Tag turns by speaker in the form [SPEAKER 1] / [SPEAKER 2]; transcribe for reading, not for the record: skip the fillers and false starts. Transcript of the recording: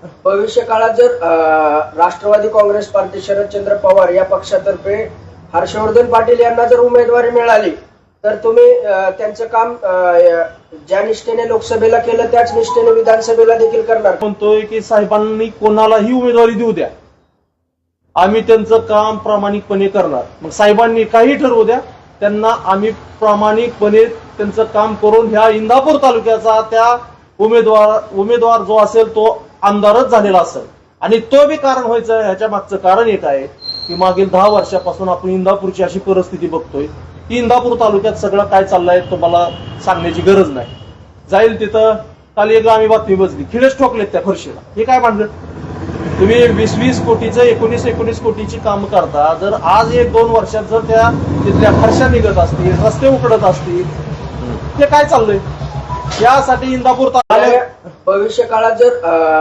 [SPEAKER 1] भविष्य काळात जर राष्ट्रवादी काँग्रेस पार्टी शरदचंद्र पवार या पक्षातर्फे हर्षवर्धन पाटील यांना जर उमेदवारी मिळाली तर तुम्ही त्यांचं काम ज्या निष्ठेने लोकसभेला केलं त्याच निष्ठेने विधानसभेला देखील करणार?
[SPEAKER 2] म्हणतोय की साहेबांनी कोणालाही उमेदवारी देऊ द्या, आम्ही त्यांचं काम प्रामाणिकपणे करणार. मग साहेबांनी काही ठरवू द्या, त्यांना आम्ही प्रामाणिकपणे त्यांचं काम करून ह्या इंदापूर तालुक्याचा त्या उमेदवार जो असेल तो आमदारच झालेला असेल. आणि तो बी कारण व्हायचं ह्याच्या मागचं कारण एक आहे की मागील 10 वर्षापासून आपण इंदापूरची अशी परिस्थिती बघतोय की इंदापूर तालुक्यात सगळं काय चाललंय तुम्हाला सांगण्याची गरज नाही. जाईल तिथं काल एक आम्ही बातमी बसली, खिळेच ठोकलेत त्या फरशीला. हे काय म्हणलं, तुम्ही 20-20 कोटीचं 19-19 कोटीची काम करता, जर आज 1-2 वर्षात जर त्या तिथल्या फरशा निघत असतील, रस्ते उकडत असतील, हे काय चाललंय? यासाठी इंदापूर
[SPEAKER 1] भविष्य काळात जर